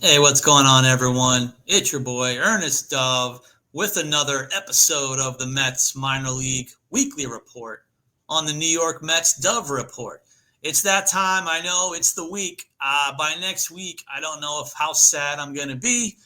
Hey, what's going on, everyone? It's your boy, Ernest Dove, with another episode of the Mets Minor League Weekly Report on the New York Mets Dove Report. It's that time. I know it's the week. By next week, I don't know if how sad I'm going to be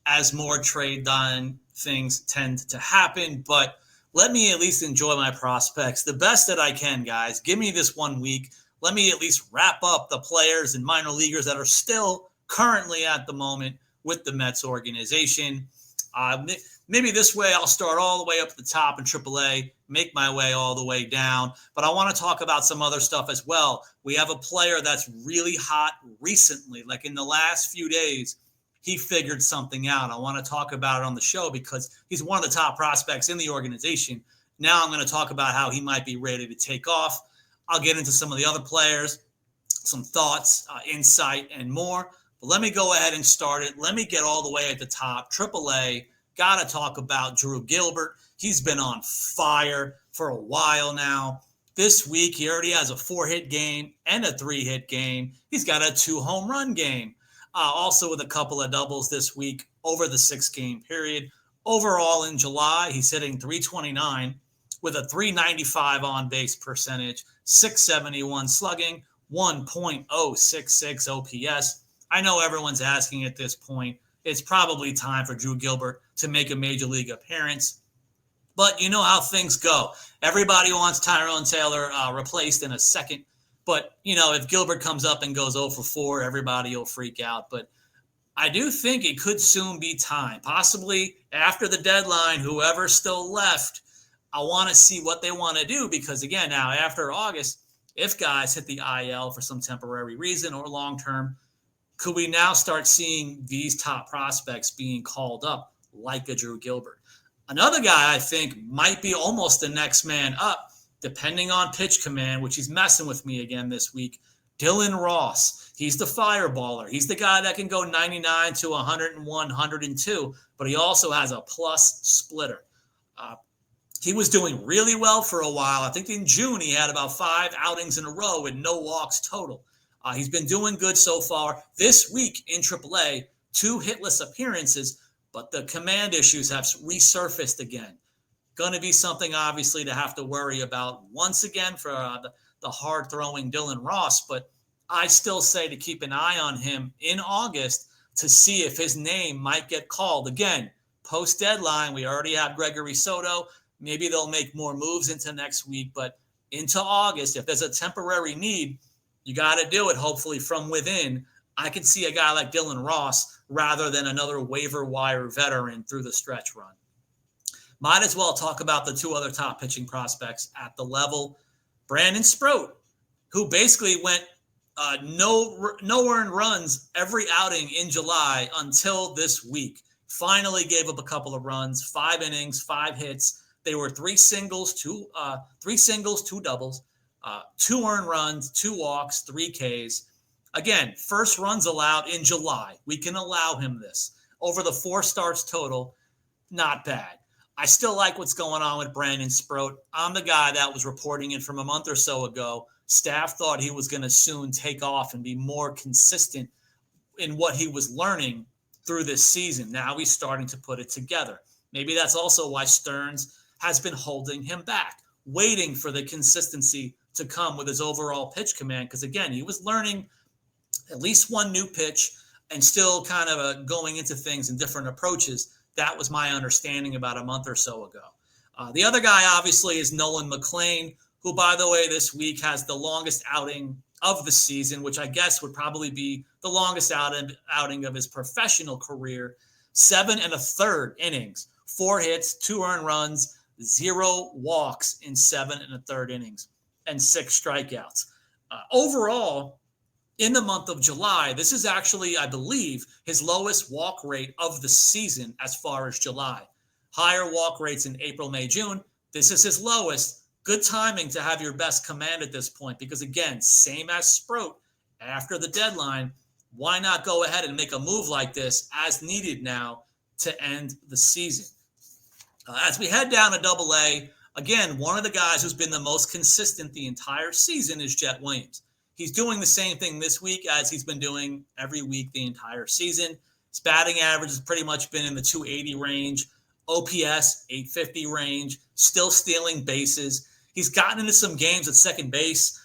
as more trade done things tend to happen, but let me at least enjoy my prospects the best that I can, guys. Give me this 1 week. Let me at least wrap up the players and minor leaguers that are still currently at the moment with the Mets organization. Uh, Maybe this way I'll start all the way up at the top in AAA, make my way all the way down. But I want to talk about some other stuff as well. We have a player that's really hot recently, like in the last few days. He figured something out. I want to talk about it on the show because he's one of the top prospects in the organization. Now I'm going to talk about how he might be ready to take off. I'll get into some of the other players, some thoughts, insight, and more. But let me go ahead and start it. Let me get all the way at the top. AAA, got to talk about Drew Gilbert. He's been on fire for a while now. This week, he already has a 4-hit game and a 3-hit game. He's got a 2 home run game. Also, with a couple of doubles this week over the 6 game period. Overall, in July, he's hitting 329 with a 395 on base percentage, 671 slugging, 1.066 OPS. I know everyone's asking at this point. It's probably time for Drew Gilbert to make a major league appearance. But you know how things go. Everybody wants Tyrone Taylor replaced in a second. But, if Gilbert comes up and goes 0 for 4, everybody will freak out. But I do think it could soon be time. Possibly after the deadline, whoever's still left, I want to see what they want to do because, again, now after August, if guys hit the IL for some temporary reason or long term, could we now start seeing these top prospects being called up like a Drew Gilbert? Another guy I think might be almost the next man up, depending on pitch command, which he's messing with me again this week. Dylan Ross. He's the fireballer. He's the guy that can go 99 to 101, 102, but he also has a plus splitter. Uh, he was doing really well for a while. I think in June he had about 5 outings in a row with no walks total. He's been doing good so far. This week in AAA, 2 hitless appearances, but the command issues have resurfaced again. Going to be something, obviously, to have to worry about once again for the hard throwing Dylan Ross. But I still say to keep an eye on him in August to see if his name might get called. Again, post deadline, we already have Gregory Soto. Maybe they'll make more moves into next week. But into August, if there's a temporary need, you got to do it, hopefully, from within. I could see a guy like Dylan Ross rather than another waiver wire veteran through the stretch run. Might as well talk about the 2 other top pitching prospects at the level. Brandon Sproat, who basically went no earned runs every outing in July until this week. Finally gave up a couple of runs, 5 innings, 5 hits. They were 3 singles, 2 doubles, 2 earned runs, 2 walks, 3 Ks. Again, first runs allowed in July. We can allow him this. Over the 4 starts total, not bad. I still like what's going on with Brandon Sproat. I'm the guy that was reporting it from a month or so ago. Staff thought he was going to soon take off and be more consistent in what he was learning through this season. Now he's starting to put it together. Maybe that's also why Stearns has been holding him back, waiting for the consistency to come with his overall pitch command. Because again, he was learning at least one new pitch and still kind of going into things in different approaches. That was my understanding about a month or so ago. The other guy, obviously, is Nolan McLean, who, by the way, this week has the longest outing of the season, which I guess would probably be the longest outing of his professional career. 7 1/3 innings, 4 hits, 2 earned runs, 0 walks in 7 1/3 innings, and 6 strikeouts. Overall, in the month of July, this is actually, I believe, his lowest walk rate of the season as far as July. Higher walk rates in April, May, June. This is his lowest. Good timing to have your best command at this point because, again, same as Sproat, after the deadline, why not go ahead and make a move like this as needed now to end the season? As we head down to AA, again, one of the guys who's been the most consistent the entire season is Jet Williams. He's doing the same thing this week as he's been doing every week the entire season. His batting average has pretty much been in the 280 range, OPS 850 range, still stealing bases. He's gotten into some games at second base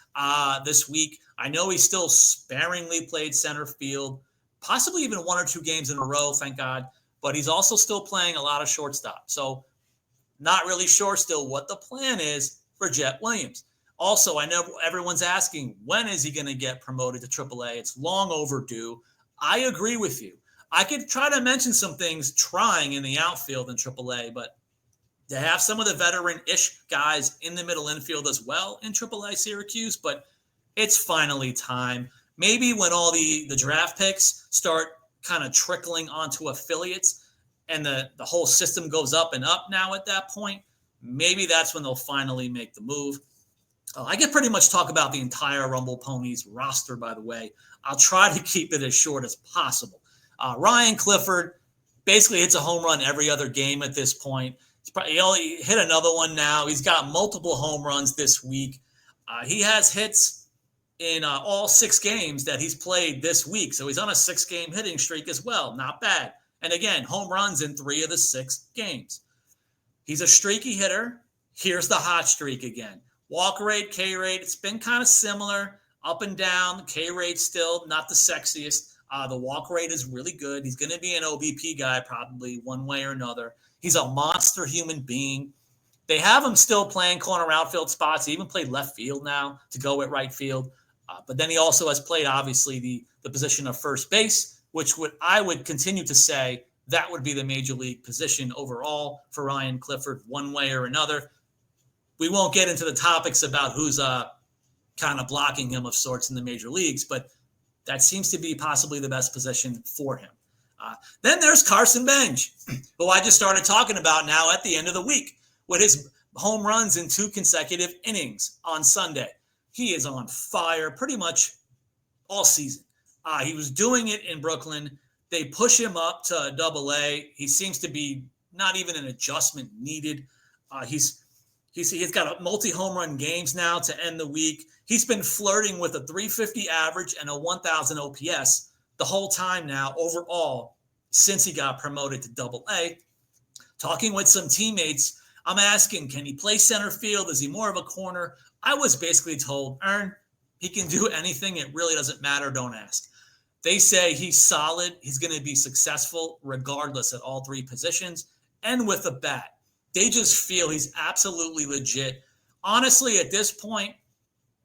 this week. I know he still sparingly played center field, possibly even 1 or 2 games in a row, thank God. But he's also still playing a lot of shortstop. So not really sure still what the plan is for Jet Williams. Also, I know everyone's asking, when is he going to get promoted to AAA? It's long overdue. I agree with you. I could try to mention some things trying in the outfield in AAA, but to have some of the veteran-ish guys in the middle infield as well in AAA Syracuse, but it's finally time. Maybe when all the draft picks start kind of trickling onto affiliates and the whole system goes up and up now at that point, maybe that's when they'll finally make the move. I can pretty much talk about the entire Rumble Ponies roster, by the way. I'll try to keep it as short as possible. Ryan Clifford basically hits a home run every other game at this point. He only hit another one now. He's got multiple home runs this week. He has hits in all 6 games that he's played this week. So he's on a 6-game hitting streak as well. Not bad. And again, home runs in 3 of the 6 games. He's a streaky hitter. Here's the hot streak again. Walk rate, K rate, it's been kind of similar, up and down. The K rate still not the sexiest. The walk rate is really good. He's going to be an OBP guy probably one way or another. He's a monster human being. They have him still playing corner outfield spots. He even played left field now to go at right field. But then he also has played, obviously, the position of first base, which I would continue to say that would be the major league position overall for Ryan Clifford one way or another. We won't get into the topics about who's kind of blocking him of sorts in the major leagues, but that seems to be possibly the best position for him. Then there's Carson Bench, who I just started talking about now at the end of the week with his home runs in 2 consecutive innings on Sunday. He is on fire pretty much all season. He was doing it in Brooklyn. They push him up to Double-A. He seems to be not even an adjustment needed. He's got a multi-home run games now to end the week. He's been flirting with a 350 average and a 1,000 OPS the whole time now overall since he got promoted to Double-A. Talking with some teammates, I'm asking, can he play center field? Is he more of a corner? I was basically told, he can do anything. It really doesn't matter. Don't ask. They say he's solid. He's going to be successful regardless at all 3 positions and with a bat. They just feel he's absolutely legit. Honestly, at this point,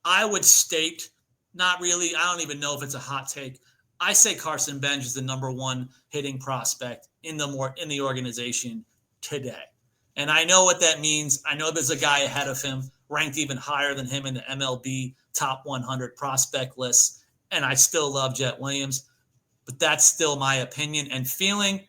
I would state, not really, I don't even know if it's a hot take. I say Carson Bench is the number 1 hitting prospect in the organization today. And I know what that means. I know there's a guy ahead of him, ranked even higher than him in the MLB top 100 prospect list. And I still love Jet Williams, but that's still my opinion and feeling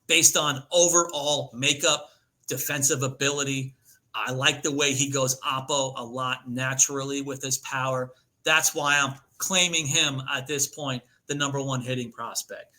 based on overall makeup, defensive ability. I like the way he goes oppo a lot naturally with his power. That's why I'm claiming him at this point the number 1 hitting prospect.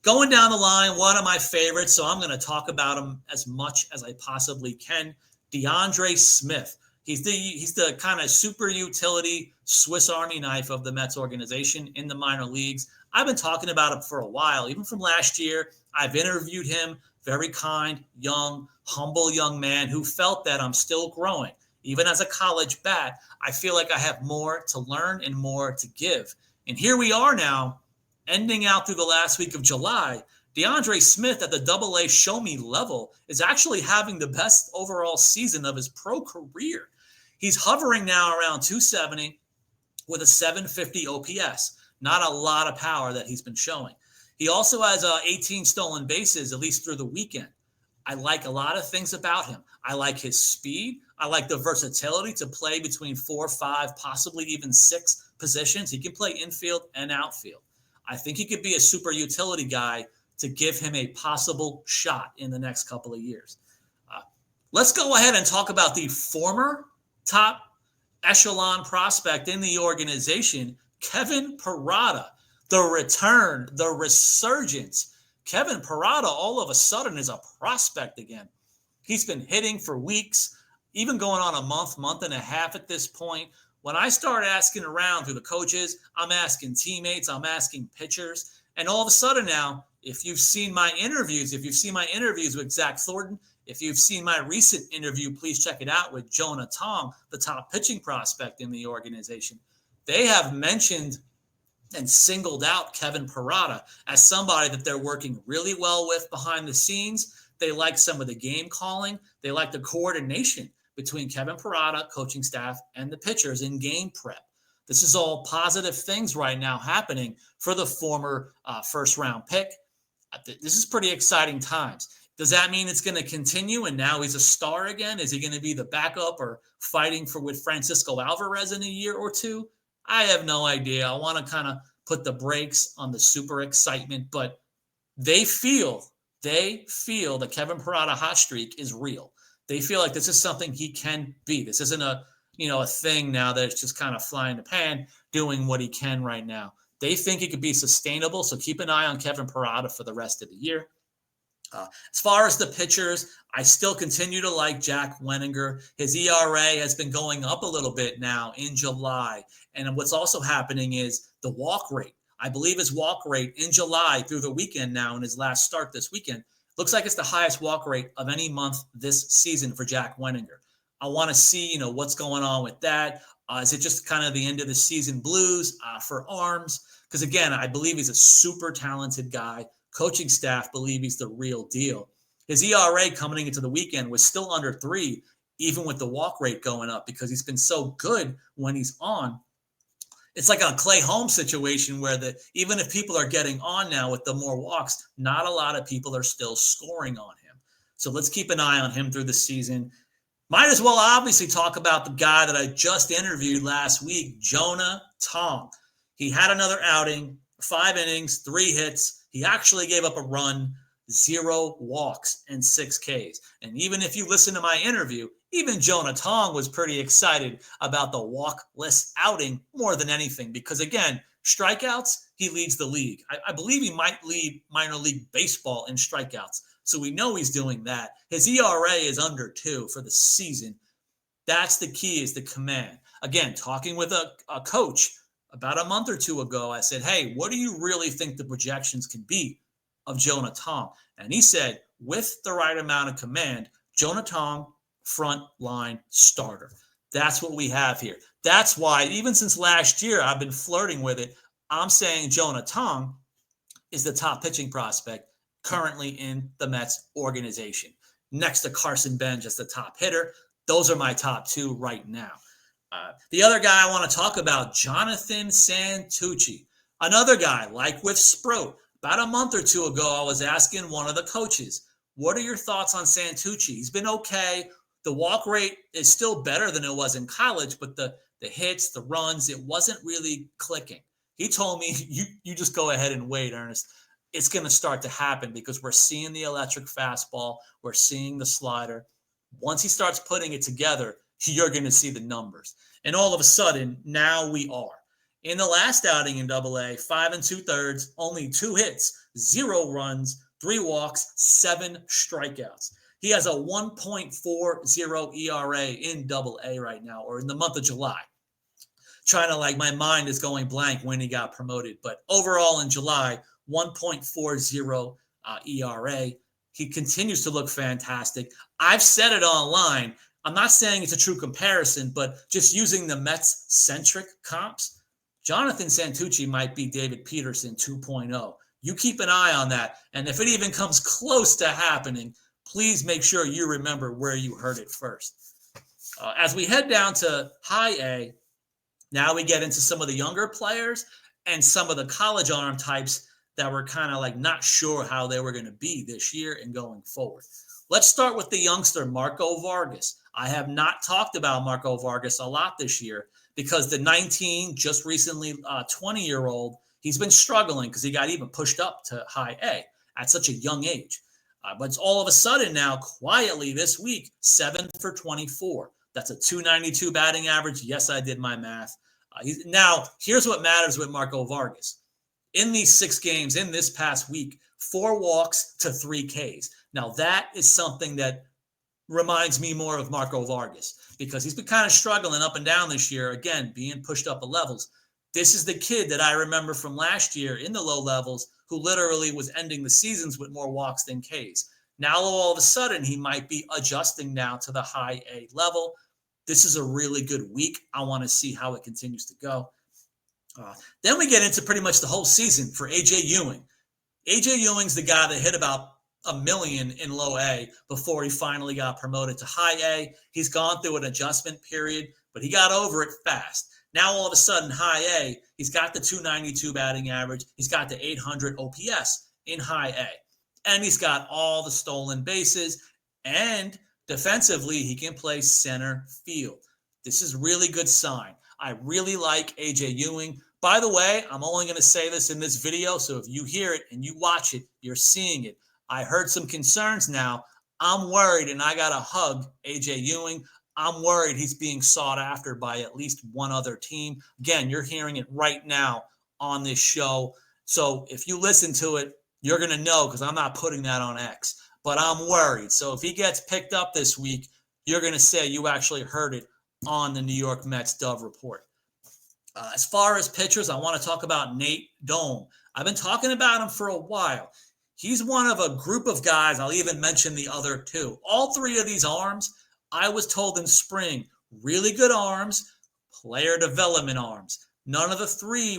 Going down the line, one of my favorites, so I'm going to talk about him as much as I possibly can. DeAndre Smith. He's the kind of super utility Swiss Army knife of the Mets organization in the minor leagues. I've been talking about him for a while, even from last year. I've interviewed him. Very kind, young, humble young man who felt that I'm still growing. Even as a college bat, I feel like I have more to learn and more to give. And here we are now, ending out through the last week of July. DeAndre Smith at the Double-A show me level is actually having the best overall season of his pro career. He's hovering now around 270 with a 750 OPS. Not a lot of power that he's been showing. He also has 18 stolen bases, at least through the weekend. I like a lot of things about him. I like his speed. I like the versatility to play between 4, 5, possibly even 6 positions. He can play infield and outfield. I think he could be a super utility guy to give him a possible shot in the next couple of years. Let's go ahead and talk about the former top echelon prospect in the organization, Kevin Parada. The return, the resurgence. Kevin Parada all of a sudden is a prospect again. He's been hitting for weeks, even going on a month and a half at this point. When I start asking around through the coaches, I'm asking teammates, I'm asking pitchers, and all of a sudden now, if you've seen my interviews with Zach Thornton, if you've seen my recent interview, please check it out with Jonah Tong, the top pitching prospect in the organization. They have mentioned and singled out Kevin Parada as somebody that they're working really well with behind the scenes. They like some of the game calling. They like the coordination between Kevin Parada, coaching staff, and the pitchers in game prep. This is all positive things right now happening for the former first-round pick. This is pretty exciting times. Does that mean it's going to continue and now he's a star again? Is he going to be the backup or fighting with Francisco Alvarez in a year or two? I have no idea. I want to kind of put the brakes on the super excitement, but they feel that Kevin Parada hot streak is real. They feel like this is something he can be. This isn't a thing now that it's just kind of flying the pan, doing what he can right now. They think it could be sustainable, so keep an eye on Kevin Parada for the rest of the year. As far as the pitchers, I still continue to like Jack Wenninger. His ERA has been going up a little bit now in July. And what's also happening is the walk rate. I believe his walk rate in July through the weekend now in his last start this weekend looks like it's the highest walk rate of any month this season for Jack Wenninger. I want to see, what's going on with that. Is it just kind of the end of the season blues for arms? Because again, I believe he's a super talented guy. Coaching staff believe he's the real deal. His ERA coming into the weekend was still under 3, even with the walk rate going up, because he's been so good when he's on. It's like a Clay Holmes situation where even if people are getting on now with the more walks, not a lot of people are still scoring on him. So let's keep an eye on him through the season. Might as well obviously talk about the guy that I just interviewed last week, Jonah Tong. He had another outing, 5 innings, 3 hits. He actually gave up a run, 0 walks, and 6 Ks. And even if you listen to my interview, even Jonah Tong was pretty excited about the walkless outing more than anything. Because again, strikeouts, he leads the league. I believe he might lead minor league baseball in strikeouts. So we know he's doing that. His ERA is under 2 for the season. That's the key, is the command. Again, talking with a coach about a month or 2 ago, I said, hey, what do you really think the projections can be of Jonah Tong? And he said, with the right amount of command, Jonah Tong, front line starter. That's what we have here. That's why, even since last year, I've been flirting with it. I'm saying Jonah Tong is the top pitching prospect currently in the Mets organization, next to Carson Bench as the top hitter. Those are my top 2 right now. The other guy I want to talk about, Jonathan Santucci. Another guy, like with Sproat. About a month or 2 ago, I was asking one of the coaches, what are your thoughts on Santucci? He's been okay. The walk rate is still better than it was in college, but the hits, the runs, it wasn't really clicking. He told me, you just go ahead and wait, Ernest. It's going to start to happen because we're seeing the electric fastball. We're seeing the slider. Once he starts putting it together, you're going to see the numbers. And all of a sudden, now we are. In the last outing in AA, 5 2/3, only 2 hits, 0 runs, 3 walks, 7 strikeouts. He has a 1.40 ERA in AA right now, or in the month of July. My mind is going blank when he got promoted. But overall in July, 1.40 ERA. He continues to look fantastic. I've said it online. I'm not saying it's a true comparison, but just using the Mets-centric comps, Jonathan Santucci might be David Peterson 2.0. You keep an eye on that. And if it even comes close to happening, please make sure you remember where you heard it first. As we head down to high A, now we get into some of the younger players and some of the college arm types that were kind of not sure how they were going to be this year and going forward. Let's start with the youngster, Marco Vargas. I have not talked about Marco Vargas a lot this year because the 19, just recently 20-year-old, he's been struggling because he got even pushed up to high A at such a young age. But it's all of a sudden now, quietly this week, 7 for 24. That's a 292 batting average. Yes, I did my math. Now, here's what matters with Marco Vargas. In these 6 games, in this past week, 4 walks to 3 Ks. Now, that is something that reminds me more of Marco Vargas because he's been kind of struggling up and down this year, again, being pushed up the levels. This is the kid that I remember from last year in the low levels who literally was ending the seasons with more walks than Ks. Now, all of a sudden, he might be adjusting now to the high A level. This is a really good week. I want to see how it continues to go. Then we get into pretty much the whole season for AJ Ewing. AJ Ewing's the guy that hit about $1 million in low A before he finally got promoted to high A. He's gone through an adjustment period, but he got over it fast. Now, all of a sudden, high A, he's got the 292 batting average. He's got the 800 OPS in high A. And he's got all the stolen bases. And defensively, he can play center field. This is really good sign. I really like AJ Ewing. By the way, I'm only going to say this in this video, so if you hear it and you watch it, you're seeing it. I heard some concerns now. I'm worried, and I got to hug AJ Ewing. I'm worried he's being sought after by at least one other team. Again, you're hearing it right now on this show. So if you listen to it, you're going to know because I'm not putting that on X. But I'm worried. So if he gets picked up this week, you're going to say you actually heard it on the New York Mets Dove Report. As far as pitchers, I want to talk about Nate Dome. I've been talking about him for a while. He's one of a group of guys. I'll even mention the other two. All three of these arms, I was told in spring, really good arms, player development arms. None of the three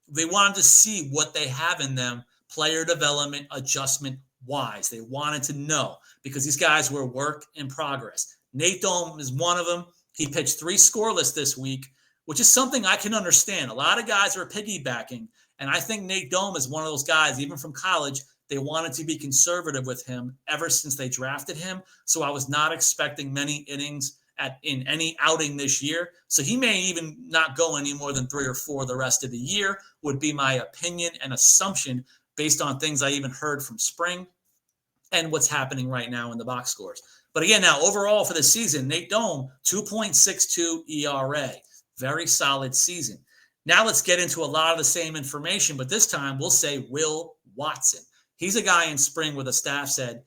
they wanted to see what they have in them, player development, adjustment wise. They wanted to know because these guys were work in progress. Nate Dome is one of them. He pitched 3 scoreless this week, which is something I can understand. A lot of guys are piggybacking, and I think Nate Dome is one of those guys, even from college, they wanted to be conservative with him ever since they drafted him. So I was not expecting many innings in any outing this year. So he may even not go any more than 3 or 4 the rest of the year, would be my opinion and assumption based on things I even heard from spring and what's happening right now in the box scores. But again, now overall for the season, Nate Dome, 2.62 ERA. Very solid season. Now let's get into a lot of the same information, but this time we'll say Will Watson. He's a guy in spring where the staff said,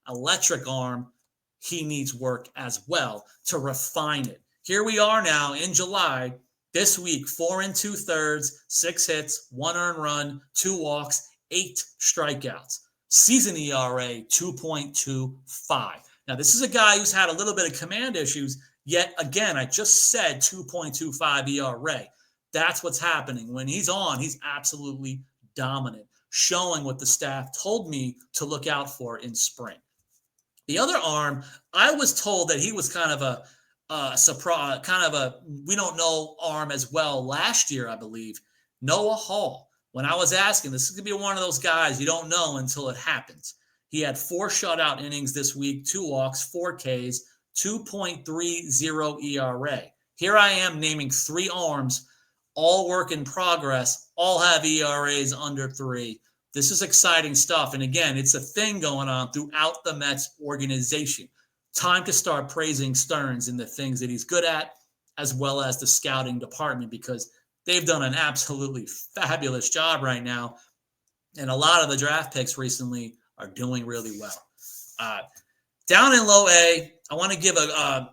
electric arm, he needs work as well to refine it. Here we are now in July. This week, 4 2/3, 6 hits, 1 earned run, 2 walks, 8 strikeouts. Season ERA, 2.25. Now, this is a guy who's had a little bit of command issues, yet again, I just said 2.25 ERA. That's what's happening. When he's on, he's absolutely dominant, showing what the staff told me to look out for in spring. The other arm, I was told that he was kind of a surprise, kind of a we don't know arm as well last year, I believe. Noah Hall. When I was asking, this is going to be one of those guys you don't know until it happens. He had 4 shutout innings this week, 2 walks, 4 Ks, 2.30 ERA. Here I am naming 3 arms, all work in progress, all have ERAs under 3. This is exciting stuff. And again, it's a thing going on throughout the Mets organization. Time to start praising Stearns in the things that he's good at, as well as the scouting department, because they've done an absolutely fabulous job right now. And a lot of the draft picks recently are doing really well. Down in low A, I want to give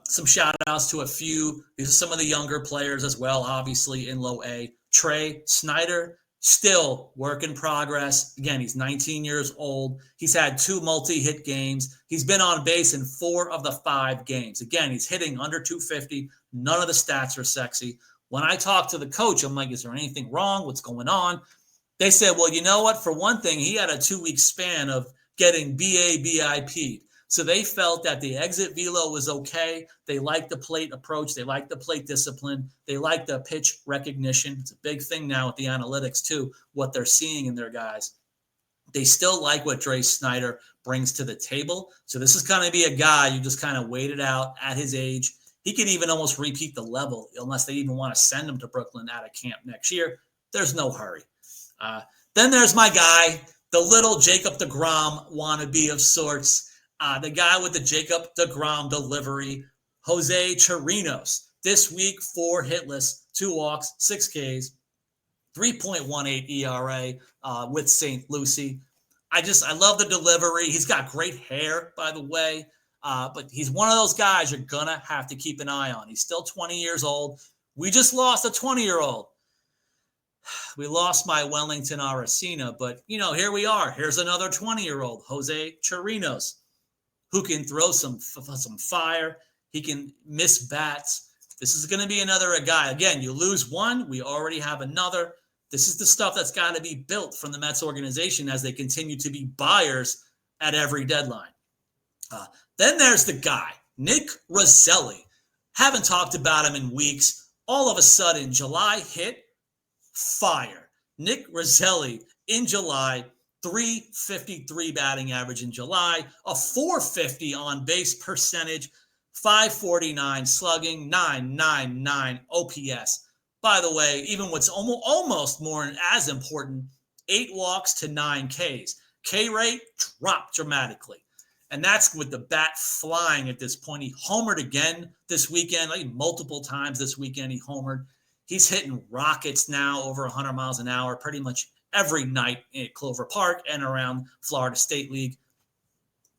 some shout outs to a few. These are some of the younger players as well, obviously in low A. Trey Snyder, still work in progress. Again, he's 19 years old. He's had 2 multi-hit games. He's been on base in 4 of the 5 games. Again, he's hitting under 250. None of the stats are sexy. When I talked to the coach, I'm like, is there anything wrong? What's going on? They said, well, you know what? For one thing, he had a 2-week span of getting BABIP'd. So they felt that the exit velo was okay. They liked the plate approach. They liked the plate discipline. They liked the pitch recognition. It's a big thing now with the analytics too, what they're seeing in their guys. They still like what Trey Snyder brings to the table. So this is going to be a guy you just kind of waited out at his age. He could even almost repeat the level unless they even want to send him to Brooklyn out of camp next year. There's no hurry. Then there's my guy, the little Jacob deGrom wannabe of sorts. The guy with the Jacob deGrom delivery, Jose Chirinos. This week, 4 hitless, 2 walks, 6 Ks, 3.18 ERA with St. Lucie. I love the delivery. He's got great hair, by the way. But he's one of those guys you're going to have to keep an eye on. He's still 20 years old. We just lost a 20-year-old. We lost my Wellington Aracena, but, here we are. Here's another 20-year-old, Jose Chirinos, who can throw some fire. He can miss bats. This is going to be another guy. Again, you lose one, we already have another. This is the stuff that's got to be built from the Mets organization as they continue to be buyers at every deadline. Then there's the guy, Nick Roselli. Haven't talked about him in weeks. All of a sudden, July hit, fire. Nick Roselli in July, 353 batting average in July, a 450 on base percentage, 549 slugging, 999 OPS. By the way, even what's almost more as important, 8 walks to 9 Ks. K rate dropped dramatically. And that's with the bat flying at this point. He homered again this weekend, like multiple times this weekend he homered. He's hitting rockets now over 100 miles an hour pretty much every night at Clover Park and around Florida State League.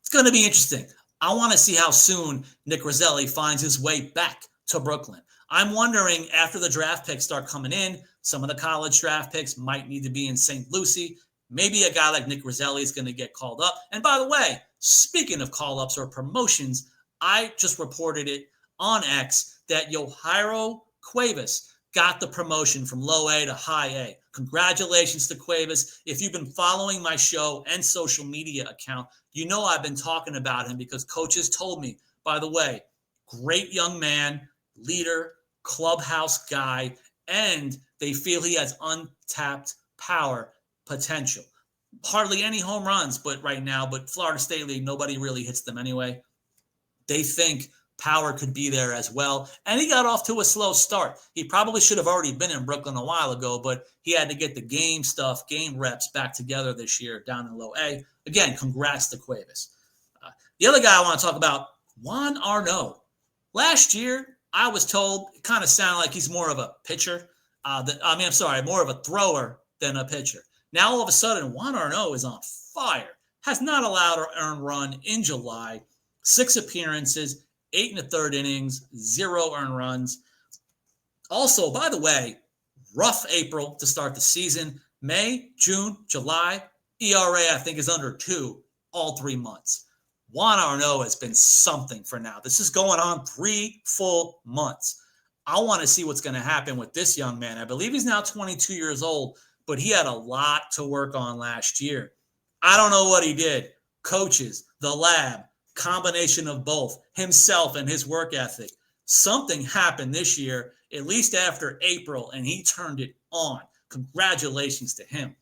It's going to be interesting. I want to see how soon Nick Roselli finds his way back to Brooklyn. I'm wondering after the draft picks start coming in, some of the college draft picks might need to be in St. Lucie. Maybe a guy like Nick Roselli is going to get called up. And by the way, speaking of call-ups or promotions, I just reported it on X that Yohairo Cuevas got the promotion from low A to high A. Congratulations to Cuevas. If you've been following my show and social media account, you know I've been talking about him because coaches told me, by the way, great young man, leader, clubhouse guy, and they feel he has untapped power potential. Hardly any home runs, but Florida State League, nobody really hits them anyway. They think power could be there as well. And he got off to a slow start. He probably should have already been in Brooklyn a while ago, but he had to get the game reps back together this year down in low A. Again, congrats to Cuevas. The other guy I want to talk about, Juan Arnaud. Last year, I was told it kind of sounded like he's more of a pitcher. More of a thrower than a pitcher. Now, all of a sudden, Juan Arnaud is on fire. Has not allowed an earned run in July. 6 appearances, 8 1/3 innings, 0 earned runs. Also, by the way, rough April to start the season. May, June, July, ERA I think is under 2 all 3 months. Juan Arnaud has been something for now. This is going on 3 full months. I want to see what's going to happen with this young man. I believe he's now 22 years old, but he had a lot to work on last year. I don't know what he did. Coaches, the lab, combination of both, himself and his work ethic. Something happened this year, at least after April, and he turned it on. Congratulations to him.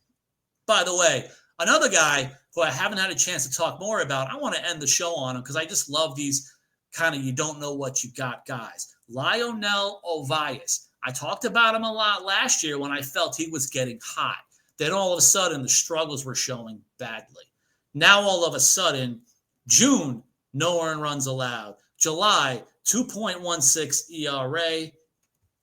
By the way, another guy who I haven't had a chance to talk more about, I want to end the show on him because I just love these kind of you don't know what you got guys. Lionel Ovias. I talked about him a lot last year when I felt he was getting hot. Then all of a sudden, the struggles were showing badly. Now all of a sudden, June, no earned runs allowed. July, 2.16 ERA.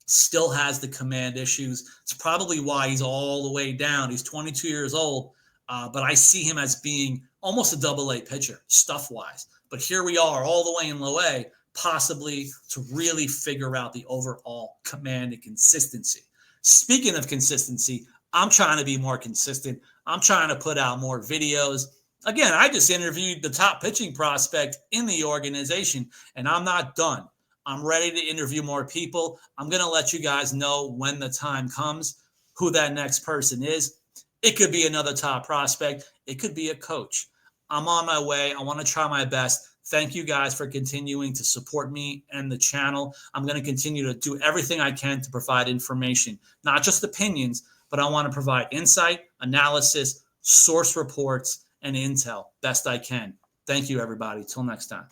Still has the command issues. It's probably why he's all the way down. He's 22 years old, but I see him as being almost a double-A pitcher, stuff-wise. But here we are, all the way in low A, possibly to really figure out the overall command and consistency. Speaking of consistency, I'm trying to be more consistent. I'm trying to put out more videos. Again, I just interviewed the top pitching prospect in the organization, and I'm not done. I'm ready to interview more people. I'm going to let you guys know when the time comes who that next person is. It could be another top prospect. It could be a coach. I'm on my way. I want to try my best. Thank you guys for continuing to support me and the channel. I'm going to continue to do everything I can to provide information, not just opinions, but I want to provide insight, analysis, source reports, and intel best I can. Thank you, everybody. Till next time.